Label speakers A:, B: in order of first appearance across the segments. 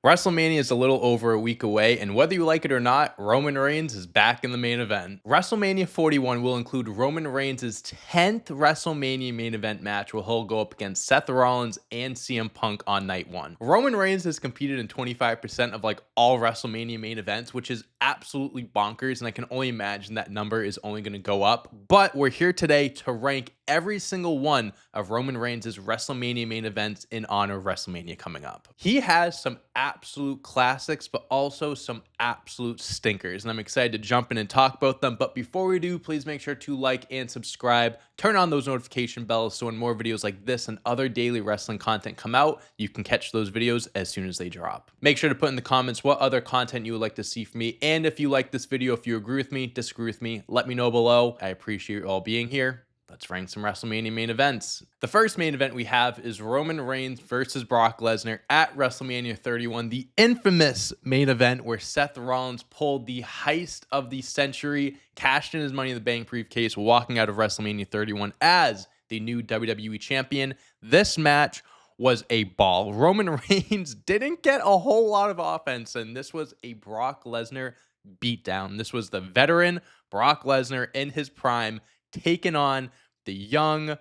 A: WrestleMania is a little over a week away, and whether you like it or not, Roman Reigns is back in the main event. WrestleMania 41 will include Roman Reigns' 10th WrestleMania main event match, where he'll go up against Seth Rollins and CM Punk on night one. Roman Reigns has competed in 25% of all WrestleMania main events, which is absolutely bonkers, and I can only imagine that number is only going to go up. But we're here today to rank every single one of Roman Reigns' WrestleMania main events in honor of WrestleMania coming up. He has some absolute classics, but also some absolute stinkers, and I'm excited to jump in and talk about them. But before we do, please make sure to like and subscribe, turn on those notification bells so when more videos like this and other daily wrestling content come out, you can catch those videos as soon as they drop. Make sure to put in the comments what other content you would like to see from me, and if you like this video, if you agree with me, disagree with me, let me know below. I appreciate you all being here. Let's rank some WrestleMania main events. The first main event we have is Roman Reigns versus Brock Lesnar at WrestleMania 31, the infamous main event where Seth Rollins pulled the heist of the century, cashed in his Money in the Bank briefcase, walking out of WrestleMania 31 as the new WWE champion. This match was a ball. Roman Reigns didn't get a whole lot of offense, and this was a Brock Lesnar beatdown. This was the veteran Brock Lesnar in his prime, taking on the young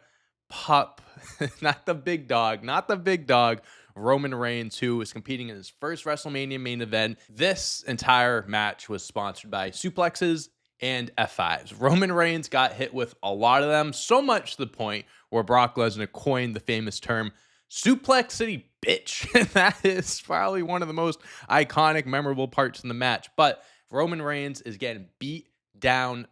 A: pup, not the big dog, Roman Reigns, who is competing in his first WrestleMania main event. This entire match was sponsored by suplexes and F5s. Roman Reigns got hit with a lot of them, so much to the point where Brock Lesnar coined the famous term Suplex City bitch. That is probably one of the most iconic, memorable parts in the match. But Roman Reigns is getting beat down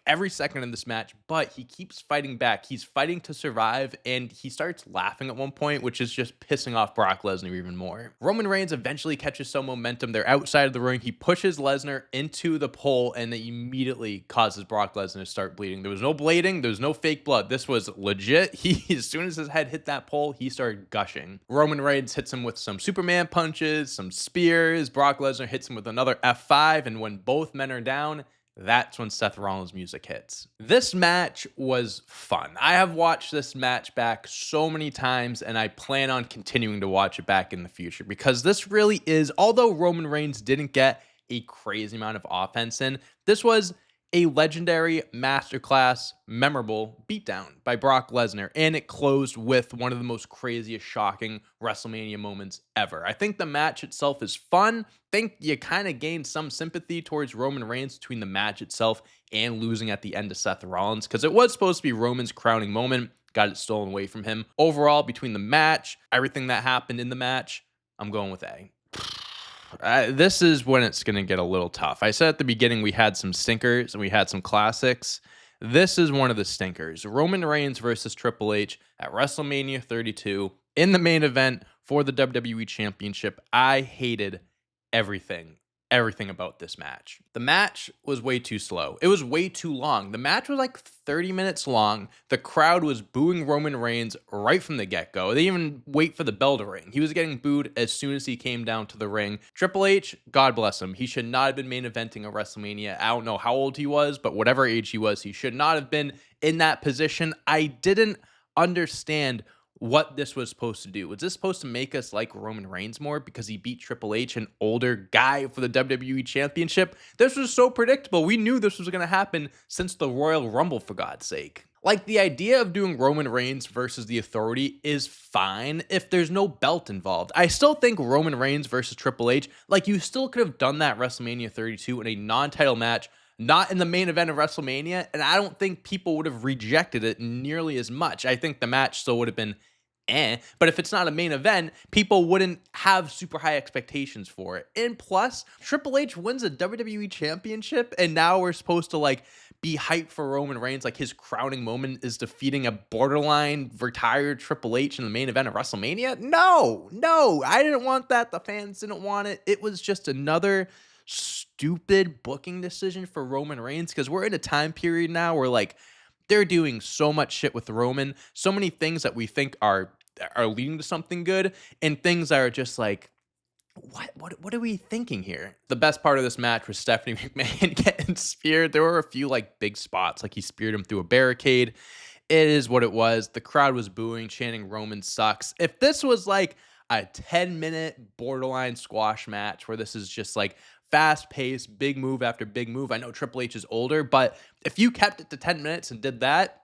A: every second in this match, but he keeps fighting back. He's fighting to survive, and he starts laughing at one point, which is just pissing off Brock Lesnar even more. Roman Reigns eventually catches some momentum. They're outside of the ring. He pushes Lesnar into the pole, and it immediately causes Brock Lesnar to start bleeding. There was no blading. There was no fake blood. This was legit. As soon as his head hit that pole, he started gushing. Roman Reigns hits him with some Superman punches, some spears. Brock Lesnar hits him with another F5, and when both men are down, that's when Seth Rollins' music hits. This match was fun. I have watched this match back so many times, and I plan on continuing to watch it back in the future, because this really is, although Roman Reigns didn't get a crazy amount of offense in, this was a legendary masterclass, memorable beatdown by Brock Lesnar, and it closed with one of the most craziest, shocking WrestleMania moments ever. I think the match itself is fun. I think you kind of gained some sympathy towards Roman Reigns between the match itself and losing at the end to Seth Rollins, because it was supposed to be Roman's crowning moment, got it stolen away from him. Overall, between the match, everything that happened in the match, I'm going with A. This is when it's going to get a little tough. I said at the beginning we had some stinkers and we had some classics. This is one of the stinkers. Roman Reigns versus Triple H at WrestleMania 32 in the main event for the WWE Championship. I hated everything about this match. The match was way too slow. It was way too long. The match was 30 minutes long. The crowd was booing Roman Reigns right from the get-go. They didn't even wait for the bell to ring. He was getting booed as soon as he came down to the ring. Triple H, God bless him. He should not have been main eventing a WrestleMania. I don't know how old he was, but whatever age he was, he should not have been in that position. I didn't understand what this was supposed to do. Was this supposed to make us like Roman Reigns more because he beat Triple H, an older guy, for the WWE Championship? This was so predictable. We knew this was going to happen since the Royal Rumble, for God's sake. The idea of doing Roman Reigns versus the Authority is fine if there's no belt involved. I still think Roman Reigns versus Triple H, you still could have done that WrestleMania 32 in a non-title match, not in the main event of WrestleMania, and I don't think people would have rejected it nearly as much. I think the match still would have been but if it's not a main event, people wouldn't have super high expectations for it. And plus, Triple H wins a WWE Championship, and now we're supposed to be hyped for Roman Reigns. His crowning moment is defeating a borderline retired Triple H in the main event of WrestleMania. No, I didn't want that. The fans didn't want it. It was just another stupid booking decision for Roman Reigns, because we're in a time period now where they're doing so much shit with Roman, so many things that we think are leading to something good, and things that are just what are we thinking here? The best part of this match was Stephanie McMahon getting speared. There were a few big spots, he speared him through a barricade. It is what it was. The crowd was booing, chanting Roman sucks. If this was a 10-minute borderline squash match where this is just like fast paced, big move after big move. I know Triple H is older, but if you kept it to 10 minutes and did that,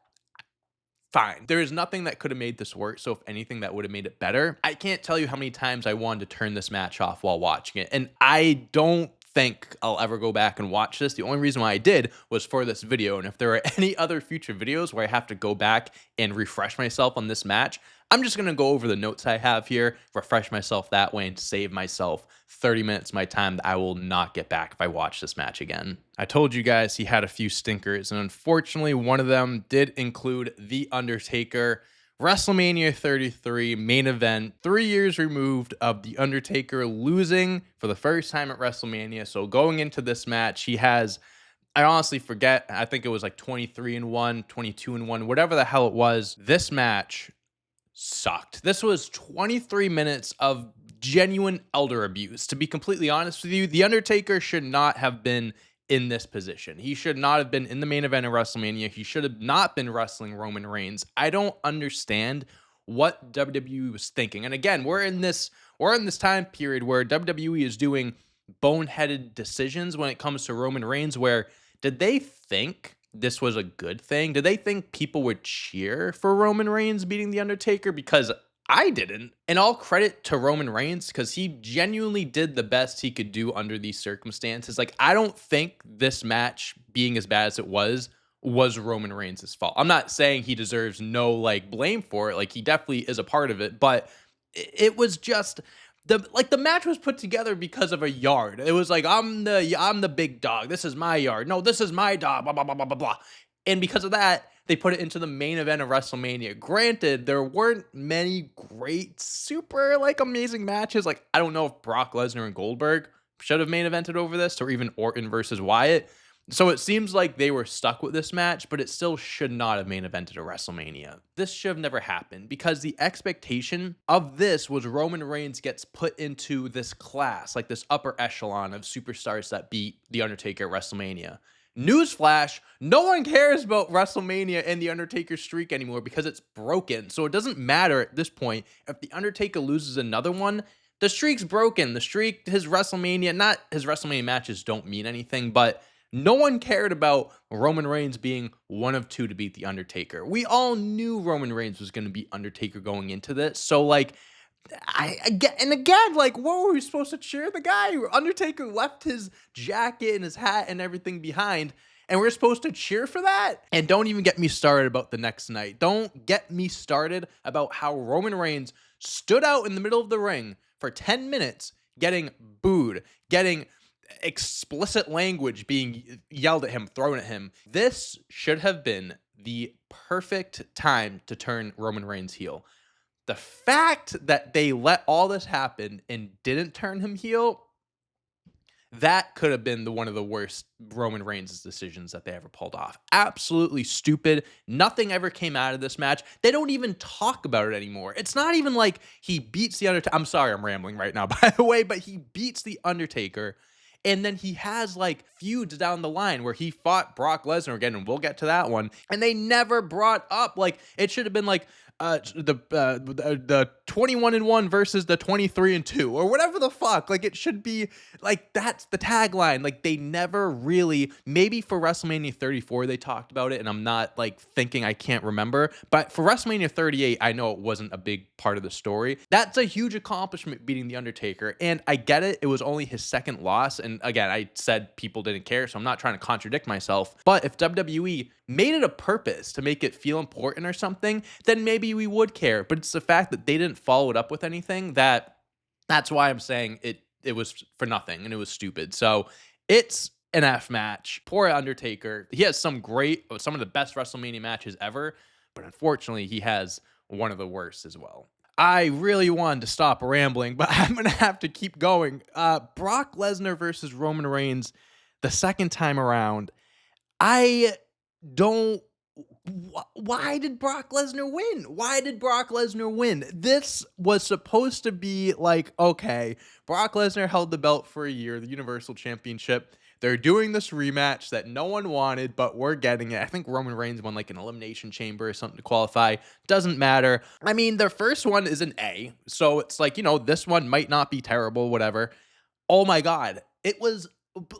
A: fine. There is nothing that could have made this work. So if anything, that would have made it better. I can't tell you how many times I wanted to turn this match off while watching it. And I don't think I'll ever go back and watch this. The only reason why I did was for this video. And if there are any other future videos where I have to go back and refresh myself on this match, I'm just going to go over the notes I have here, refresh myself that way, and save myself 30 minutes of my time that I will not get back if I watch this match again. I told you guys he had a few stinkers, and unfortunately, one of them did include The Undertaker. WrestleMania 33 main event, 3 years removed of The Undertaker losing for the first time at WrestleMania. So going into this match, he has, I honestly forget, I think it was like 23-1, 22-1, whatever the hell it was. This match sucked. This was 23 minutes of genuine elder abuse. To be completely honest with you, The Undertaker should not have been in this position. He should not have been in the main event of WrestleMania. He should have not been wrestling Roman Reigns. I don't understand what WWE was thinking. And again, we're in this time period where WWE is doing boneheaded decisions when it comes to Roman Reigns, where did they think this was a good thing? Did they think people would cheer for Roman Reigns beating The Undertaker? Because I didn't. And all credit to Roman Reigns, because he genuinely did the best he could do under these circumstances. Like, I don't think this match being as bad as it was Roman Reigns' fault. I'm not saying he deserves no like blame for it. Like, he definitely is a part of it, but it was just the match was put together because of a yard. It was like, I'm the big dog. This is my yard. No, this is my dog. Blah blah blah blah blah blah. And because of that, they put it into the main event of WrestleMania. Granted, there weren't many great, super like amazing matches. Like, I don't know if Brock Lesnar and Goldberg should have main evented over this, or even Orton versus Wyatt. So it seems like they were stuck with this match, but it still should not have main evented a WrestleMania. This should have never happened, because the expectation of this was Roman Reigns gets put into this class, like this upper echelon of superstars that beat The Undertaker at WrestleMania. Newsflash, no one cares about WrestleMania and The Undertaker streak anymore because it's broken. So it doesn't matter at this point if The Undertaker loses another one. The streak's broken. The streak, his WrestleMania matches don't mean anything, but no one cared about Roman Reigns being one of two to beat The Undertaker. We all knew Roman Reigns was going to beat Undertaker going into this. So, like, like, what were we supposed to cheer? The guy, Undertaker, left his jacket and his hat and everything behind, and we're supposed to cheer for that? And don't even get me started about the next night. Don't get me started about how Roman Reigns stood out in the middle of the ring for 10 minutes getting booed, getting explicit language being yelled at him, thrown at him. This should have been the perfect time to turn Roman Reigns heel. The fact that they let all this happen and didn't turn him heel, that could have been one of the worst Roman Reigns' decisions that they ever pulled off. Absolutely stupid. Nothing ever came out of this match. They don't even talk about it anymore. It's not even like he beats The Undertaker. I'm sorry, I'm rambling right now, by the way, but he beats The Undertaker. And then he has like feuds down the line where he fought Brock Lesnar again, and we'll get to that one. And they never brought up, like, it should have been like the 21-1 versus the 23-2 or whatever the fuck. Like, it should be like, that's the tagline. Like, they never really, maybe for WrestleMania 34 they talked about it, and I'm not like thinking I can't remember, but for WrestleMania 38 I know it wasn't a big part of the story. That's a huge accomplishment, beating The Undertaker, and I get it. It was only his second loss, and again, I said people didn't care, so I'm not trying to contradict myself, but if WWE made it a purpose to make it feel important or something, then maybe we would care. But it's the fact that they didn't follow it up with anything that's why I'm saying it was for nothing and it was stupid. So it's an F match. Poor Undertaker. He has some of the best WrestleMania matches ever, but unfortunately he has one of the worst as well. I really wanted to stop rambling, but I'm going to have to keep going. Brock Lesnar versus Roman Reigns the second time around. I don't. Why did Brock Lesnar win? Why did Brock Lesnar win? This was supposed to be like, okay, Brock Lesnar held the belt for a year, the Universal Championship. They're doing this rematch that no one wanted, but we're getting it. I think Roman Reigns won like an elimination chamber or something to qualify. Doesn't matter. I mean, their first one is an A. So it's like, this one might not be terrible, whatever. Oh my God. It was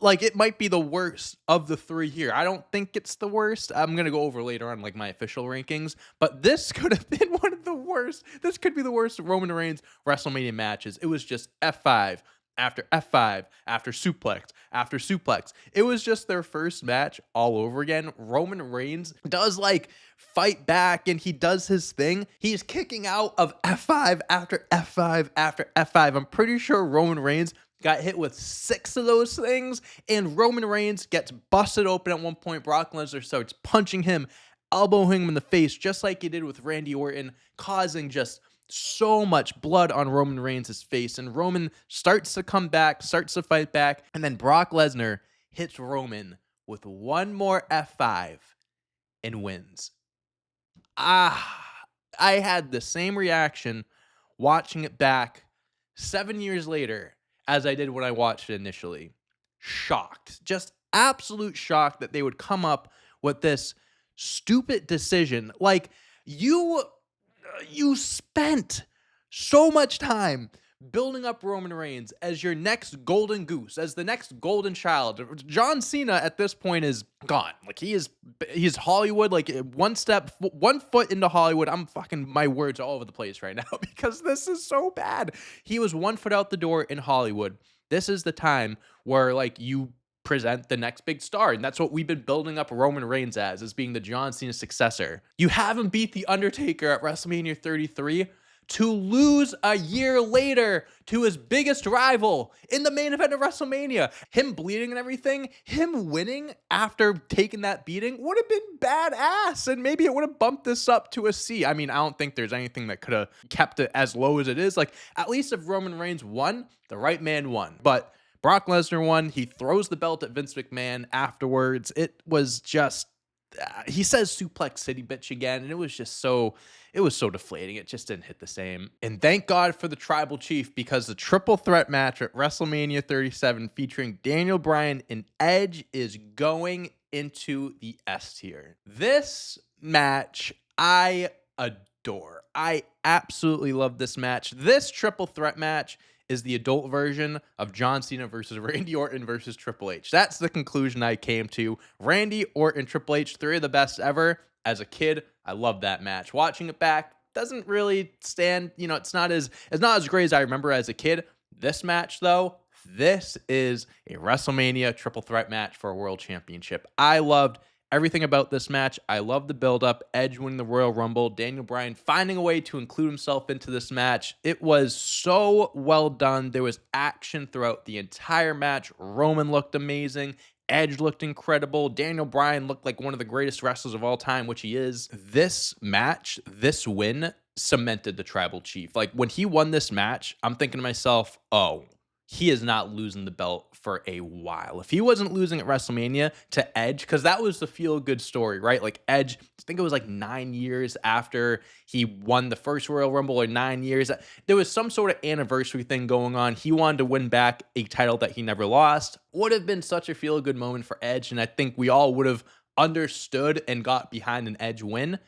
A: like, it might be the worst of the three here. I don't think it's the worst. I'm going to go over later on like my official rankings, but this could have been one of the worst. This could be the worst Roman Reigns WrestleMania matches. It was just F5 after F5 after suplex after suplex. It was just their first match all over again. Roman Reigns does like fight back and he does his thing. He's kicking out of F5 after F5 after F5. I'm pretty sure Roman Reigns got hit with 6 of those things, and Roman Reigns gets busted open at one point. Brock Lesnar starts punching him, elbowing him in the face, just like he did with Randy Orton, causing just so much blood on Roman Reigns' face. And Roman starts to come back, starts to fight back, and then Brock Lesnar hits Roman with one more F5 and wins. I had the same reaction watching it back 7 years later as I did when I watched it initially. Shocked. Just absolute shock that they would come up with this stupid decision. Like, you spent so much time building up Roman Reigns as your next golden goose, as the next golden child. John Cena at this point is gone. Like, he's Hollywood, like one foot into Hollywood. My words are all over the place right now because this is so bad. He was 1 foot out the door in Hollywood. This is the time where like you present the next big star, and that's what we've been building up Roman Reigns as being the John Cena successor. You have him beat The Undertaker at WrestleMania 33 to lose a year later to his biggest rival in the main event of WrestleMania. Him bleeding and everything, him winning after taking that beating would have been badass, and maybe it would have bumped this up to a C. I mean, I don't think there's anything that could have kept it as low as it is. Like, at least if Roman Reigns won, the right man won. But Brock Lesnar won. He throws the belt at Vince McMahon afterwards. It was just, he says suplex city bitch again, and it was so deflating. It just didn't hit the same. And thank God for the tribal chief, because the triple threat match at WrestleMania 37 featuring Daniel Bryan and Edge is going into the S tier. This match I adore. I absolutely love this match. This triple threat match is the adult version of John Cena versus Randy Orton versus Triple H. That's the conclusion I came to. Randy Orton, Triple H, 3 of the best ever. As a kid, I love that match. Watching it back doesn't really stand, it's not as great as I remember as a kid. This match though, this is a WrestleMania triple threat match for a world championship. I loved everything about this match. I love the build-up, Edge winning the Royal Rumble, Daniel Bryan finding a way to include himself into this match. It was so well done. There was action throughout the entire match. Roman looked amazing. Edge looked incredible. Daniel Bryan looked like one of the greatest wrestlers of all time, which he is. This match, this win, cemented the tribal chief. Like, when he won this match, I'm thinking to myself, oh, he is not losing the belt for a while. If he wasn't losing at WrestleMania to Edge, because that was the feel-good story, right? Like, Edge, I think it was like 9 years after he won the first Royal Rumble, or 9 years. There was some sort of anniversary thing going on. He wanted to win back a title that he never lost. Would have been such a feel-good moment for Edge, and I think we all would have understood and got behind an Edge win.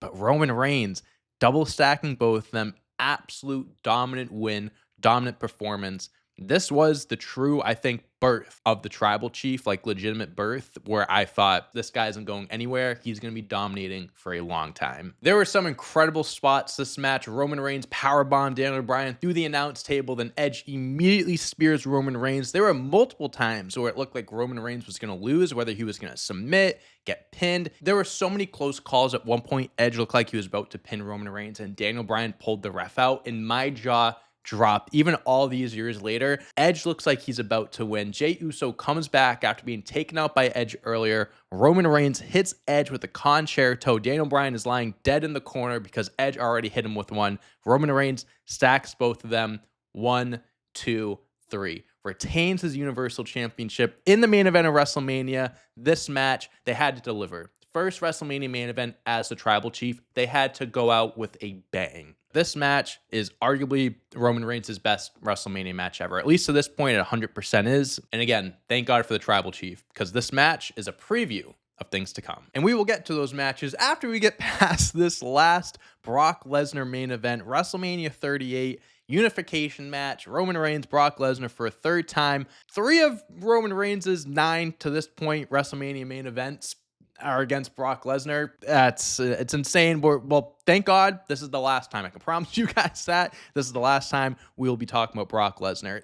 A: But Roman Reigns, double stacking both of them, absolute dominant win, dominant performance. This was the true, I think, birth of the tribal chief, like legitimate birth, where I thought this guy isn't going anywhere. He's going to be dominating for a long time. There were some incredible spots this match. Roman Reigns powerbombed Daniel Bryan through the announce table, then Edge immediately spears Roman Reigns. There were multiple times where it looked like Roman Reigns was going to lose, whether he was going to submit, get pinned. There were so many close calls. At one point, Edge looked like he was about to pin Roman Reigns, and Daniel Bryan pulled the ref out, and my jaw dropped. Even all these years later, Edge looks like he's about to win. Jey Uso comes back after being taken out by Edge earlier. Roman Reigns hits Edge with a concerto. Daniel Bryan is lying dead in the corner because Edge already hit him with one. Roman Reigns stacks both of them. 1, 2, 3. Retains his Universal Championship in the main event of WrestleMania. This match, they had to deliver. First WrestleMania main event as the tribal chief, they had to go out with a bang. This match is arguably Roman Reigns' best WrestleMania match ever. At least to this point, it 100% is. And again, thank God for the Tribal Chief, because this match is a preview of things to come. And we will get to those matches after we get past this last Brock Lesnar main event, WrestleMania 38 unification match. Roman Reigns, Brock Lesnar for a third time. 3 of Roman Reigns' 9 to this point WrestleMania main events are against Brock Lesnar. It's insane. Well, thank God this is the last time. I can promise you guys that this is the last time we will be talking about Brock Lesnar.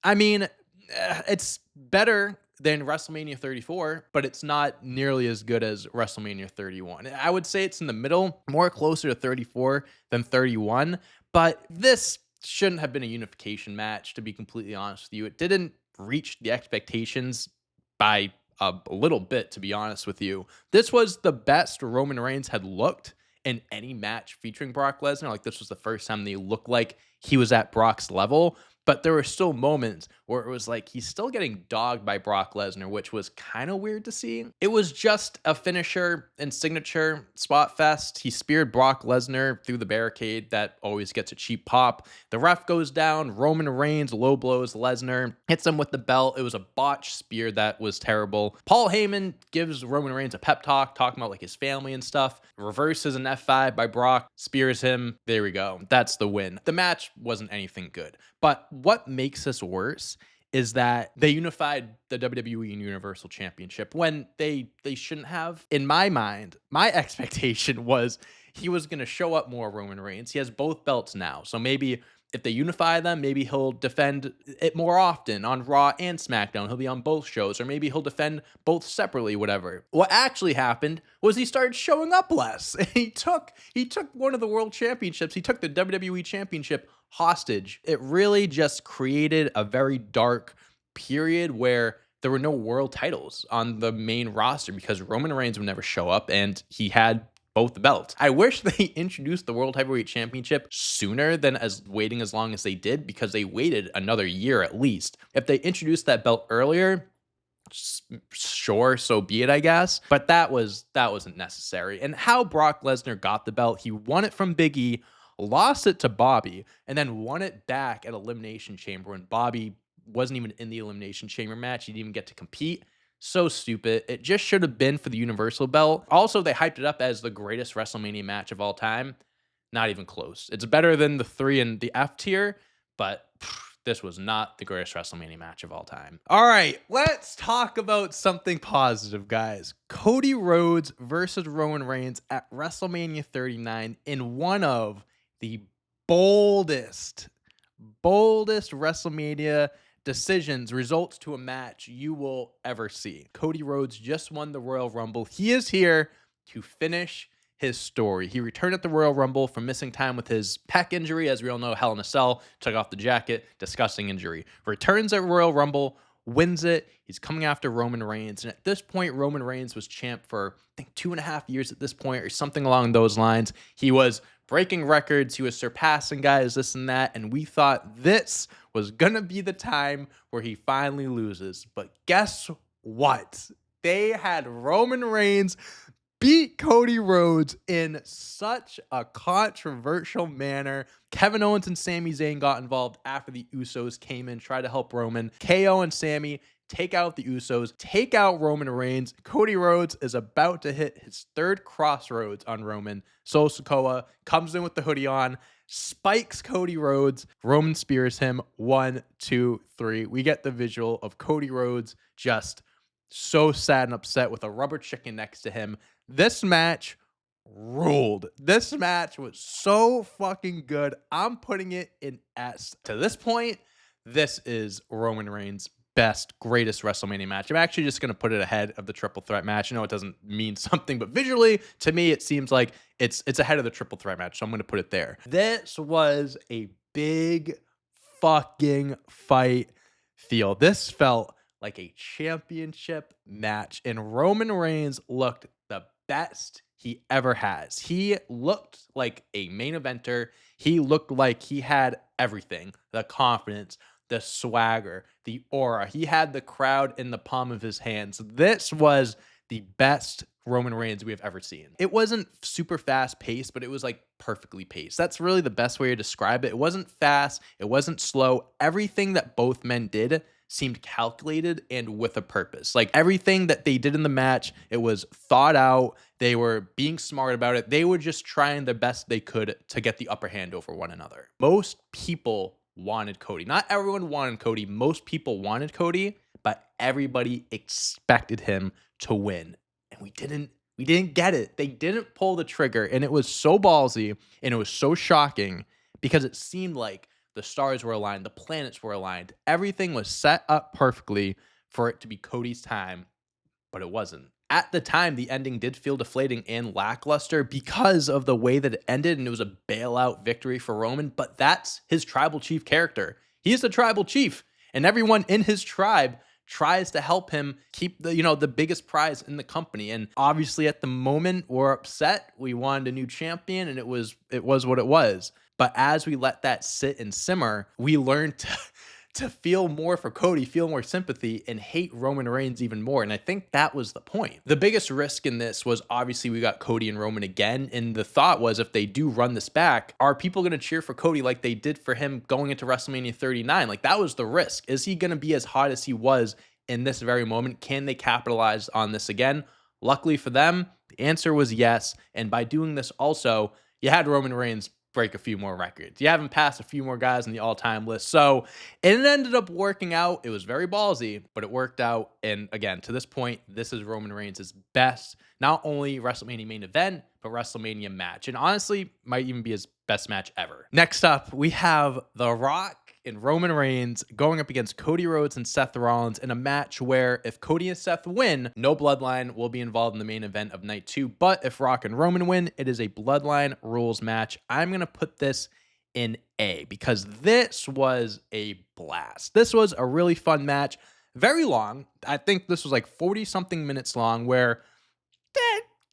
A: I mean, it's better than WrestleMania 34, but it's not nearly as good as WrestleMania 31. I would say it's in the middle, more closer to 34 than 31, but this shouldn't have been a unification match, to be completely honest with you. It didn't reach the expectations by a little bit, to be honest with you. This was the best Roman Reigns had looked in any match featuring Brock Lesnar. Like, this was the first time they looked like he was at Brock's level. But there were still moments where it was like he's still getting dogged by Brock Lesnar, which was kind of weird to see. It was just a finisher and signature spot fest. He speared Brock Lesnar through the barricade. That always gets a cheap pop. The ref goes down. Roman Reigns low blows Lesnar, hits him with the belt. It was a botched spear that was terrible. Paul Heyman gives Roman Reigns a pep talk, talking about like his family and stuff. Reverses an F5 by Brock, spears him. There we go. That's the win. The match wasn't anything good. But what makes this worse is that they unified the WWE and Universal Championship when they shouldn't have. In my mind, my expectation was he was going to show up more, Roman Reigns. He has both belts now. So maybe if they unify them, maybe he'll defend it more often on Raw and SmackDown. He'll be on both shows, or maybe he'll defend both separately, whatever. What actually happened was he started showing up less. He took one of the world championships. He took the WWE Championship hostage. It really just created a very dark period where there were no world titles on the main roster because Roman Reigns would never show up and he had both the belts. I wish they introduced the World Heavyweight Championship sooner than waiting as long as they did, because they waited another year at least. If they introduced that belt earlier, sure, so be it, I guess. But that wasn't necessary. And how Brock Lesnar got the belt, he won it from Big E, lost it to Bobby, and then won it back at Elimination Chamber when Bobby wasn't even in the Elimination Chamber match. He didn't even get to compete. So stupid. It just should have been for the Universal belt. Also, they hyped it up as the greatest WrestleMania match of all time. Not even close. It's better than the 3 in the F tier, but this was not the greatest WrestleMania match of all time. All right, let's talk about something positive, guys. Cody Rhodes versus Roman Reigns at WrestleMania 39 in one of the boldest WrestleMania results to a match you will ever see. Cody Rhodes just won the Royal Rumble. He is here to finish his story. He returned at the Royal Rumble from missing time with his pec injury. As we all know, Hell in a Cell, took off the jacket, disgusting injury. Returns at Royal Rumble, wins it. He's coming after Roman Reigns. And at this point, Roman Reigns was champ for, I think, 2.5 years at this point, or something along those lines. He was breaking records. He was surpassing guys, this and that. And we thought this was going to be the time where he finally loses. But guess what? They had Roman Reigns beat Cody Rhodes in such a controversial manner. Kevin Owens and Sami Zayn got involved after the Usos came in, tried to help Roman. KO and Sami take out the Usos, take out Roman Reigns. Cody Rhodes is about to hit his 3rd crossroads on Roman. Solo Sikoa comes in with the hoodie on, spikes Cody Rhodes. Roman spears him. 1, 2, 3. We get the visual of Cody Rhodes just so sad and upset with a rubber chicken next to him. This match ruled. This match was so fucking good. I'm putting it in S. To this point, this is Roman Reigns' best, greatest WrestleMania match. I'm actually just going to put it ahead of the triple threat match. I know it doesn't mean something, but visually, to me, it seems like it's ahead of the triple threat match, so I'm going to put it there. This was a big fucking fight feel. This felt like a championship match, and Roman Reigns looked the best he ever has. He looked like a main eventer. He looked like he had everything: the confidence, the swagger, the aura. He had the crowd in the palm of his hands. This was the best Roman Reigns we have ever seen. It wasn't super fast paced, but it was like perfectly paced. That's really the best way to describe it. It wasn't fast, it wasn't slow. Everything that both men did seemed calculated and with a purpose. Like everything that they did in the match, it was thought out. They were being smart about it. They were just trying the best they could to get the upper hand over one another. Most people wanted Cody. Not everyone wanted Cody. Most people wanted Cody, but everybody expected him to win. And we didn't get it. They didn't pull the trigger, and it was so ballsy and it was so shocking because it seemed like the stars were aligned, the planets were aligned. Everything was set up perfectly for it to be Cody's time, but it wasn't. At the time, the ending did feel deflating and lackluster because of the way that it ended, and it was a bailout victory for Roman, but that's his tribal chief character. He is the tribal chief, and everyone in his tribe tries to help him keep the biggest prize in the company. And obviously at the moment we're upset. We wanted a new champion and it was what it was. But as we let that sit and simmer, we learned to feel more for Cody, feel more sympathy, and hate Roman Reigns even more. And I think that was the point. The biggest risk in this was obviously we got Cody and Roman again. And the thought was if they do run this back, are people going to cheer for Cody like they did for him going into WrestleMania 39? Like that was the risk. Is he going to be as hot as he was in this very moment? Can they capitalize on this again? Luckily for them, the answer was yes. And by doing this also, you had Roman Reigns break a few more records. You haven't passed a few more guys on the all-time list. So it ended up working out. It was very ballsy, but it worked out. And again, to this point, this is Roman Reigns' best, not only WrestleMania main event, but WrestleMania match. And honestly, might even be his best match ever. Next up, we have The Rock and Roman Reigns going up against Cody Rhodes and Seth Rollins in a match where if Cody and Seth win, no bloodline will be involved in the main event of night 2. But if Rock and Roman win, it is a bloodline rules match. I'm going to put this in A because this was a blast. This was a really fun match. Very long. I think this was like 40 something minutes long where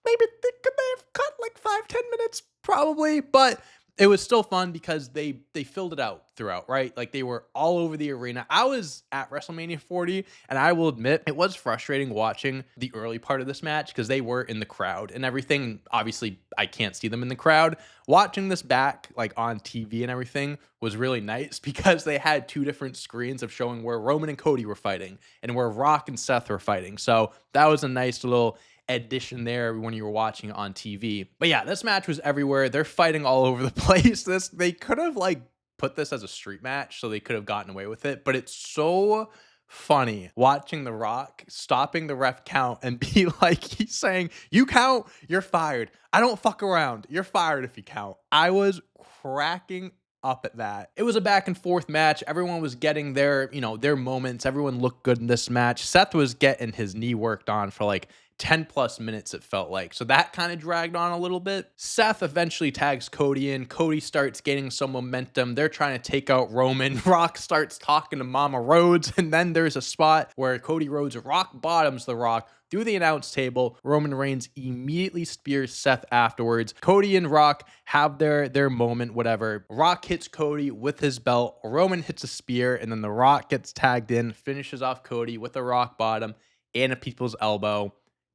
A: maybe could they have cut like 5-10 minutes probably, but it was still fun because they filled it out throughout, right? Like they were all over the arena. I was at WrestleMania 40, and I will admit it was frustrating watching the early part of this match because they were in the crowd and everything. Obviously, I can't see them in the crowd. Watching this back, like on TV and everything, was really nice because they had two different screens of showing where Roman and Cody were fighting and where Rock and Seth were fighting. So that was a nice little addition there when you were watching it on TV. But yeah, this match was everywhere. They're fighting all over the place. They could have like put this as a street match so they could have gotten away with it, but it's so funny watching The Rock stopping the ref count and be like, he's saying, "You count, you're fired. I don't fuck around. You're fired if you count." I was cracking up at that. It was a back and forth match. Everyone was getting their moments. Everyone looked good in this match. Seth was getting his knee worked on for like 10 plus minutes, it felt like. So that kind of dragged on a little bit. Seth eventually tags Cody in. Cody starts gaining some momentum. They're trying to take out Roman. Rock starts talking to Mama Rhodes. And then there's a spot where Cody Rhodes rock bottoms The Rock through the announce table. Roman Reigns immediately spears Seth afterwards. Cody and Rock have their moment, whatever. Rock hits Cody with his belt. Roman hits a spear, and then The Rock gets tagged in, finishes off Cody with a rock bottom and a people's elbow.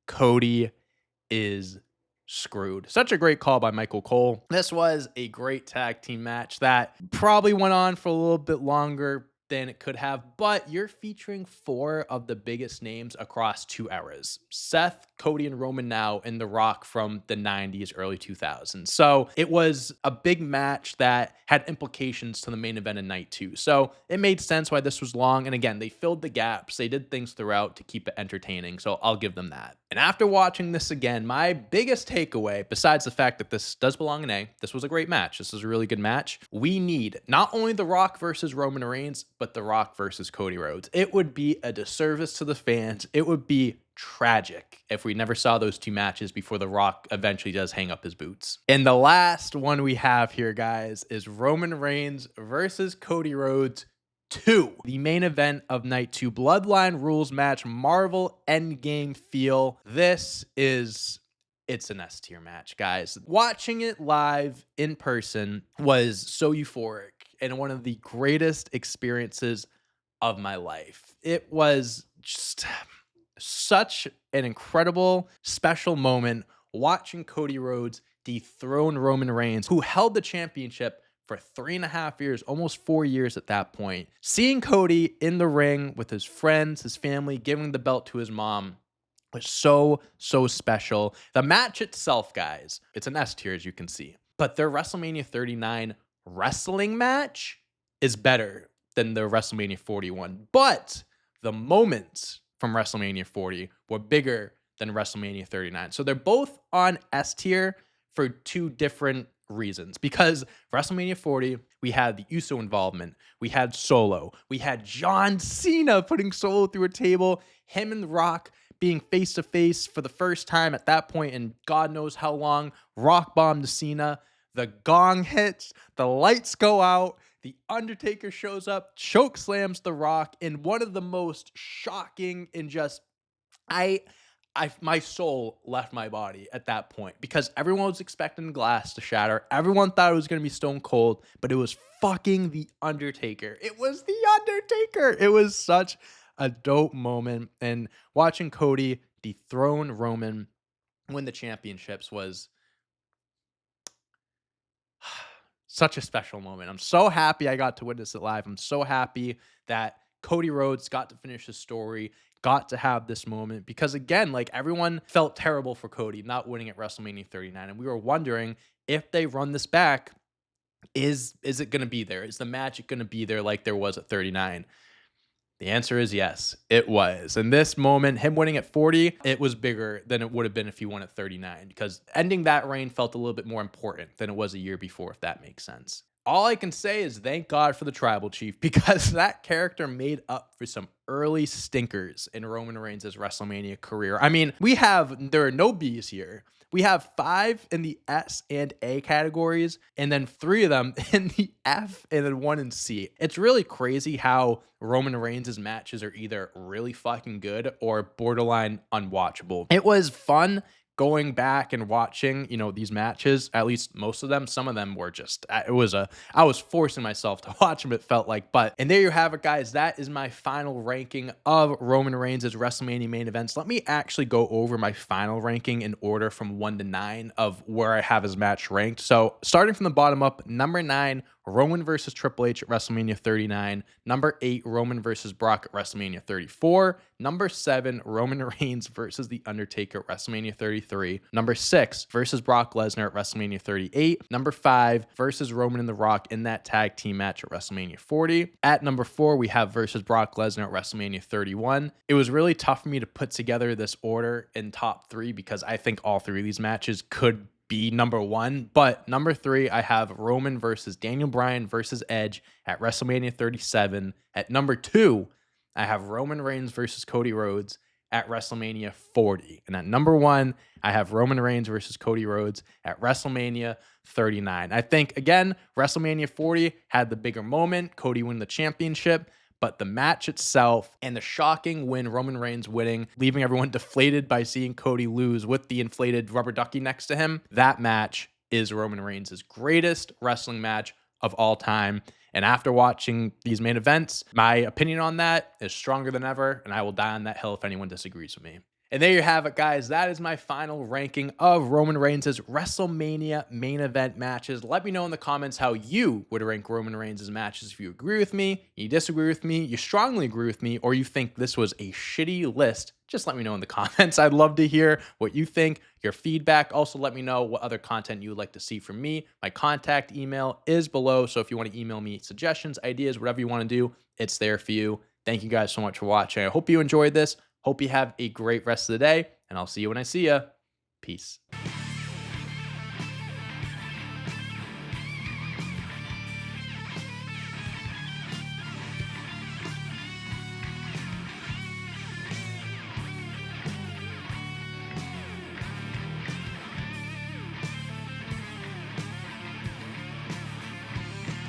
A: Cody is screwed. Such a great call by Michael Cole. This was a great tag team match that probably went on for a little bit longer than it could have, but you're featuring 4 of the biggest names across 2 eras. Seth, Cody, and Roman now, and The Rock from the 90s, early 2000s. So it was a big match that had implications to the main event in night 2. So it made sense why this was long. And again, they filled the gaps. They did things throughout to keep it entertaining. So I'll give them that. And after watching this again, my biggest takeaway, besides the fact that this does belong in A, this was a great match. This was a really good match. We need not only The Rock versus Roman Reigns, but The Rock versus Cody Rhodes. It would be a disservice to the fans. It would be tragic if we never saw those 2 matches before The Rock eventually does hang up his boots. And the last one we have here, guys, is Roman Reigns versus Cody Rhodes 2. The main event of night 2, Bloodline Rules match, Marvel Endgame feel. It's an S tier match, guys. Watching it live in person was so euphoric and one of the greatest experiences of my life. It was just Such an incredible, special moment watching Cody Rhodes dethrone Roman Reigns, who held the championship for 3.5 years, almost 4 years at that point. Seeing Cody in the ring with his friends, his family, giving the belt to his mom was so, so special. The match itself, guys, it's an S tier, as you can see. But their WrestleMania 39 wrestling match is better than the WrestleMania 41. But the moments from WrestleMania 40 were bigger than WrestleMania 39. So they're both on S tier for two different reasons. Because WrestleMania 40, we had the Uso involvement, we had Solo, we had John Cena putting Solo through a table, him and The Rock being face to face for the first time at that point in God knows how long. Rock bomb to Cena, the gong hits, the lights go out, the Undertaker shows up, choke slams The Rock in one of the most shocking and just my soul left my body at that point because everyone was expecting the glass to shatter. Everyone thought it was going to be Stone Cold, but it was fucking The Undertaker. It was The Undertaker. It was such a dope moment. And watching Cody dethrone Roman, win the championships was such a special moment. I'm so happy I got to witness it live. I'm so happy that Cody Rhodes got to finish his story, got to have this moment because again, like everyone felt terrible for Cody not winning at WrestleMania 39 and we were wondering if they run this back, is it going to be there? Is the magic going to be there like there was at 39? The answer is yes, it was. And this moment, him winning at 40, it was bigger than it would have been if he won at 39 because ending that reign felt a little bit more important than it was a year before, if that makes sense. All I can say is thank God for the Tribal Chief because that character made up for some early stinkers in Roman Reigns' WrestleMania career. I mean, there are no B's here. We have 5 in the S and A categories, and then 3 of them in the F and then 1 in C. It's really crazy how Roman Reigns' matches are either really fucking good or borderline unwatchable. It was fun going back and watching, these matches, at least most of them. Some of them were just, I was forcing myself to watch them, it felt like. And there you have it, guys. That is my final ranking of Roman Reigns' WrestleMania main events. Let me actually go over my final ranking in order from 1 to 9 of where I have his match ranked. So starting from the bottom up, number 9, Roman versus Triple H at WrestleMania 39. Number 8, Roman versus Brock at WrestleMania 34. Number 7, Roman Reigns versus The Undertaker at WrestleMania 33. Number 6, versus Brock Lesnar at WrestleMania 38. Number 5, versus Roman and The Rock in that tag team match at WrestleMania 40. At number 4, we have versus Brock Lesnar at WrestleMania 31. It was really tough for me to put together this order in top 3 because I think all 3 of these matches could be number 1, but number 3, I have Roman versus Daniel Bryan versus Edge at WrestleMania 37. At number 2, I have Roman Reigns versus Cody Rhodes at WrestleMania 40. And at number 1, I have Roman Reigns versus Cody Rhodes at WrestleMania 39. I think, again, WrestleMania 40 had the bigger moment, Cody win the championship, but the match itself and the shocking win, Roman Reigns winning, leaving everyone deflated by seeing Cody lose with the inflated rubber ducky next to him, that match is Roman Reigns' greatest wrestling match of all time. And after watching these main events, my opinion on that is stronger than ever, and I will die on that hill if anyone disagrees with me. And there you have it, guys. That is my final ranking of Roman Reigns' WrestleMania main event matches. Let me know in the comments how you would rank Roman Reigns' matches. If you agree with me, you disagree with me, you strongly agree with me, or you think this was a shitty list, just let me know in the comments. I'd love to hear what you think, your feedback. Also, let me know what other content you would like to see from me. My contact email is below, so if you want to email me suggestions, ideas, whatever you want to do, it's there for you. Thank you guys so much for watching. I hope you enjoyed this. Hope you have a great rest of the day, and I'll see you when I see you. Peace.